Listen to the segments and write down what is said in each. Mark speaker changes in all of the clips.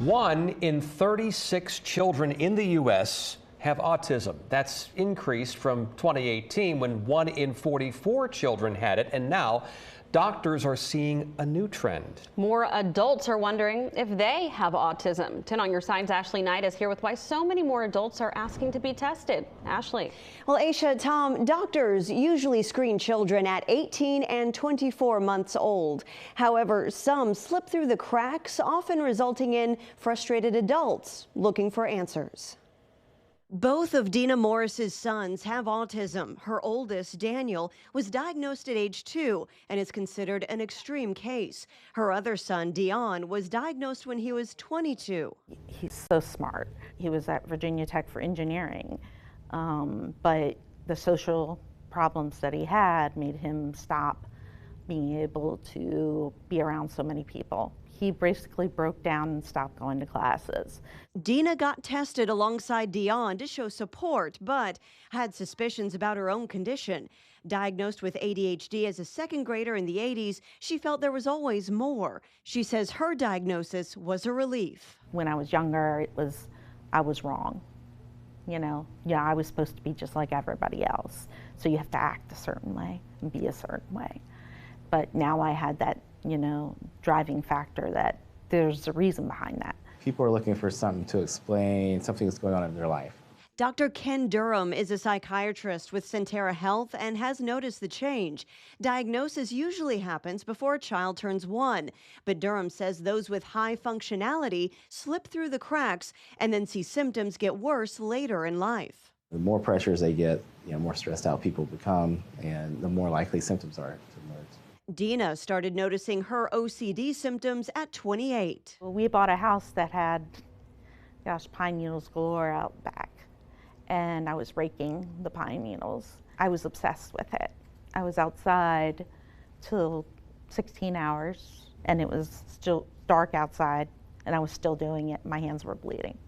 Speaker 1: 1 in 36 children in the U.S. have autism. That's increased from 2018 when 1 in 44 children had it, and now doctors are seeing a new trend.
Speaker 2: More adults are wondering if they have autism. 10 on your side's Ashley Knight is here with why so many more adults are asking to be tested. Ashley.
Speaker 3: Well, Aisha, Tom, doctors usually screen children at 18 and 24 months old. However, some slip through the cracks, often resulting in frustrated adults looking for answers. Both of Dina Morris's sons have autism. Her oldest, Daniel, was diagnosed at age 2 and is considered an extreme case. Her other son, Dion, was diagnosed when he was 22.
Speaker 4: He's so smart. He was at Virginia Tech for engineering, but the social problems that he had made him stop being able to be around so many people. He basically broke down and stopped going to classes.
Speaker 3: Dina got tested alongside Dion to show support, but had suspicions about her own condition. Diagnosed with ADHD as a second grader in the 80s, she felt there was always more. She says her diagnosis was a relief.
Speaker 4: When I was younger, I was wrong. Yeah, I was supposed to be just like everybody else. So you have to act a certain way and be a certain way. But now I had that, driving factor that there's a reason behind that.
Speaker 5: People are looking for something to explain something that's going on in their life.
Speaker 3: Dr. Ken Durham is a psychiatrist with Centera Health and has noticed the change. Diagnosis usually happens before a child turns 1, but Durham says those with high functionality slip through the cracks and then see symptoms get worse later in life.
Speaker 5: The more pressures they get, more stressed out people become, and the more likely symptoms are to emerge.
Speaker 3: Dina started noticing her OCD symptoms at 28.
Speaker 4: We bought a house that had, pine needles galore out back, and I was raking the pine needles. I was obsessed with it. I was outside till 16 hours, and it was still dark outside, and I was still doing it. My hands were bleeding.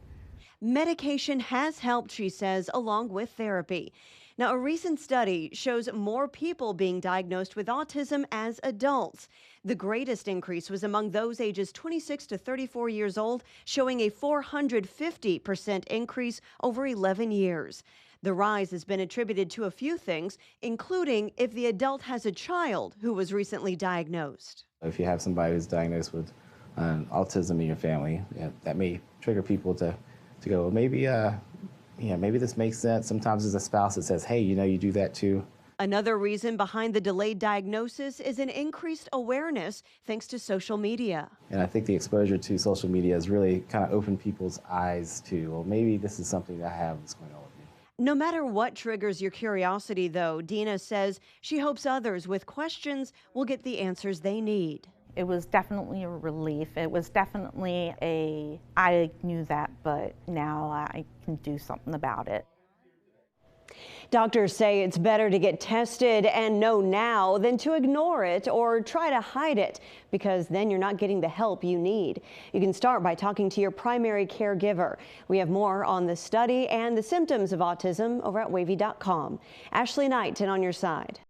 Speaker 3: Medication has helped, she says, along with therapy. Now, a recent study shows more people being diagnosed with autism as adults. The greatest increase was among those ages 26 to 34 years old, showing a 450% increase over 11 years. The rise has been attributed to a few things, including if the adult has a child who was recently diagnosed.
Speaker 5: If you have somebody who's diagnosed with autism in your family, that may trigger people to go, well, maybe this makes sense. Sometimes as a spouse that says, hey, you do that too.
Speaker 3: Another reason behind the delayed diagnosis is an increased awareness thanks to social media.
Speaker 5: And I think the exposure to social media has really kind of opened people's eyes to, well, maybe this is something that I have that's going on with me.
Speaker 3: No matter what triggers your curiosity, though, Dina says she hopes others with questions will get the answers they need.
Speaker 4: It was definitely a relief. It was definitely I knew that, but now I can do something about it.
Speaker 3: Doctors say it's better to get tested and know now than to ignore it or try to hide it, because then you're not getting the help you need. You can start by talking to your primary caregiver. We have more on the study and the symptoms of autism over at wavy.com. Ashley Knight, 10 on your side.